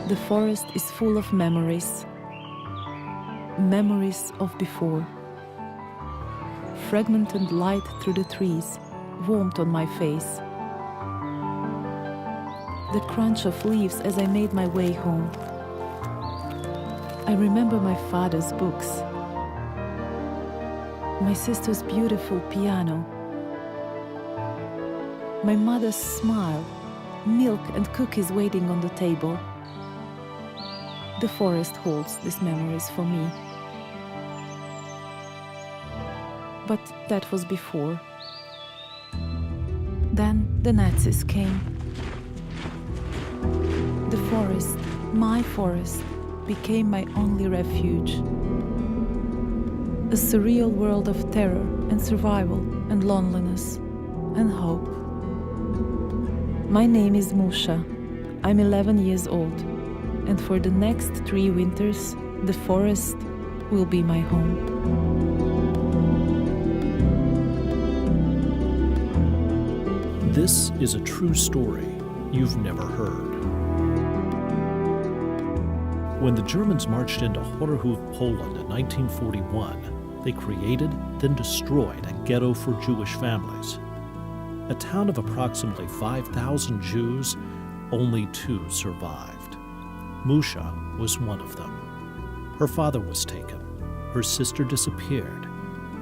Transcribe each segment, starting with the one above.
The forest is full of memories. Memories of before. Fragmented light through the trees, warmth on my face. The crunch of leaves as I made my way home. I remember my father's books. My sister's beautiful piano. My mother's smile, milk and cookies waiting on the table. The forest holds these memories for me. But that was before. Then the Nazis came. The forest, my forest, became my only refuge. A surreal world of terror and survival and loneliness and hope. My name is Musha. I'm 11 years old, and for the next 3 winters, the forest will be my home. This is a true story you've never heard. When the Germans marched into Chorzow, Poland in 1941, they created, then destroyed a ghetto for Jewish families. A town of approximately 5,000 Jews, only 2 survived. Musha was one of them. Her father was taken, her sister disappeared,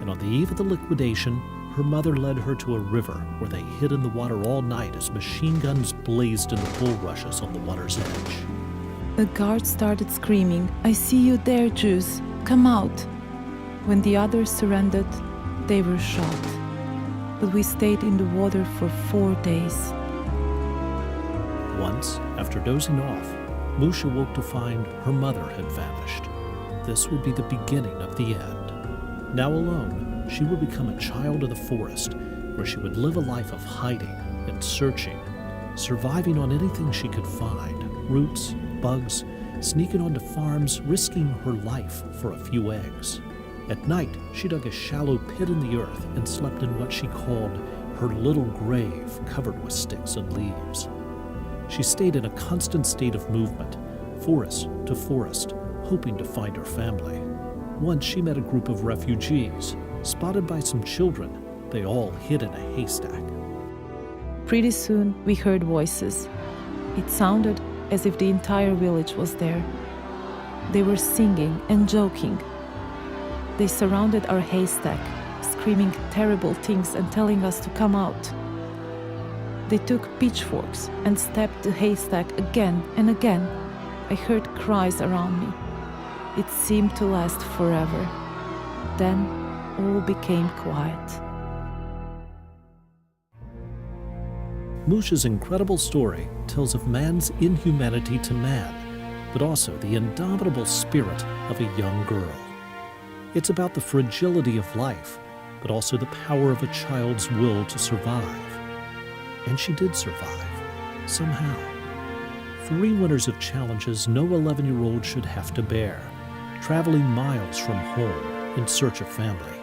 and on the eve of the liquidation, her mother led her to a river where they hid in the water all night as machine guns blazed in the bulrushes on the water's edge. A guard started screaming, "I see you there, Jews, come out." When the others surrendered, they were shot. But we stayed in the water for 4 days. Once, after dozing off, Musha woke to find her mother had vanished. This would be the beginning of the end. Now alone, she would become a child of the forest, where she would live a life of hiding and searching, surviving on anything she could find, roots, bugs, sneaking onto farms, risking her life for a few eggs. At night, she dug a shallow pit in the earth and slept in what she called her little grave covered with sticks and leaves. She stayed in a constant state of movement, forest to forest, hoping to find her family. Once she met a group of refugees. Spotted by some children, they all hid in a haystack. Pretty soon, we heard voices. It sounded as if the entire village was there. They were singing and joking. They surrounded our haystack, screaming terrible things and telling us to come out. They took pitchforks and stabbed the haystack again and again. I heard cries around me. It seemed to last forever. Then all became quiet. Musha's incredible story tells of man's inhumanity to man, but also the indomitable spirit of a young girl. It's about the fragility of life, but also the power of a child's will to survive. And she did survive, somehow. 3 winters of challenges no 11-year-old should have to bear, traveling miles from home in search of family.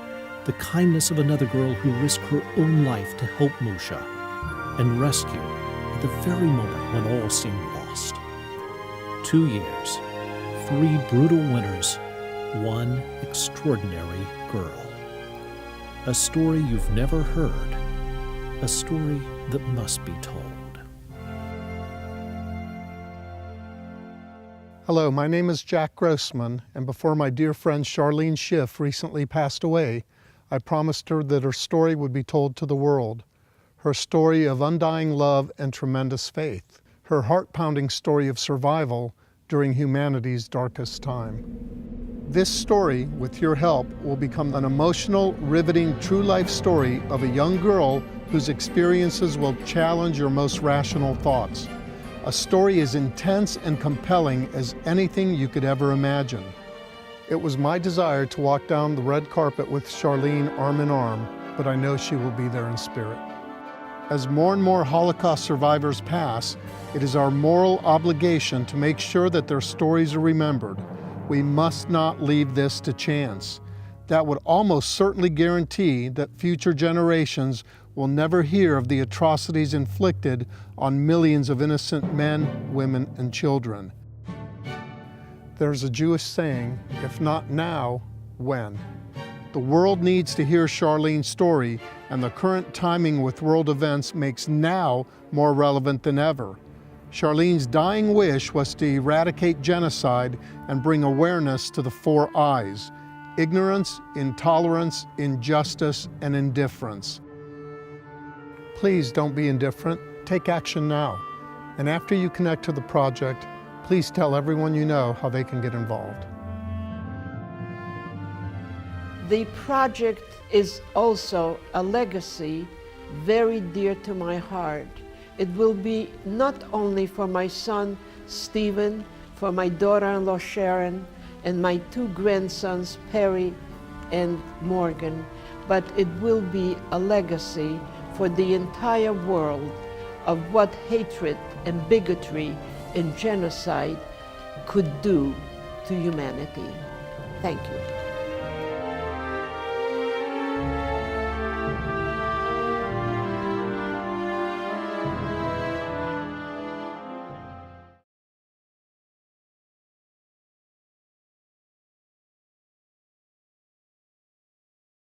The kindness of another girl who risked her own life to help Musha and rescue at the very moment when all seemed lost. 2 years, 3 brutal winters, 1 extraordinary girl. A story you've never heard, a story that must be told. Hello, my name is Jack Grossman, and before my dear friend Charlene Schiff recently passed away, I promised her that her story would be told to the world. Her story of undying love and tremendous faith. Her heart-pounding story of survival during humanity's darkest time. This story, with your help, will become an emotional, riveting, true-life story of a young girl whose experiences will challenge your most rational thoughts. A story as intense and compelling as anything you could ever imagine. It was my desire to walk down the red carpet with Charlene arm in arm, but I know she will be there in spirit. As more and more Holocaust survivors pass, it is our moral obligation to make sure that their stories are remembered. We must not leave this to chance. That would almost certainly guarantee that future generations will never hear of the atrocities inflicted on millions of innocent men, women, and children. There's a Jewish saying, if not now, when? The world needs to hear Charlene's story, and the current timing with world events makes now more relevant than ever. Charlene's dying wish was to eradicate genocide and bring awareness to the 4 I's: ignorance, intolerance, injustice, and indifference. Please don't be indifferent. Take action now. And after you connect to the project, please tell everyone you know how they can get involved. The project is also a legacy very dear to my heart. It will be not only for my son, Stephen, for my daughter-in-law, Sharon, and my 2 grandsons, Perry and Morgan, but it will be a legacy for the entire world of what hatred and bigotry and genocide could do to humanity. Thank you.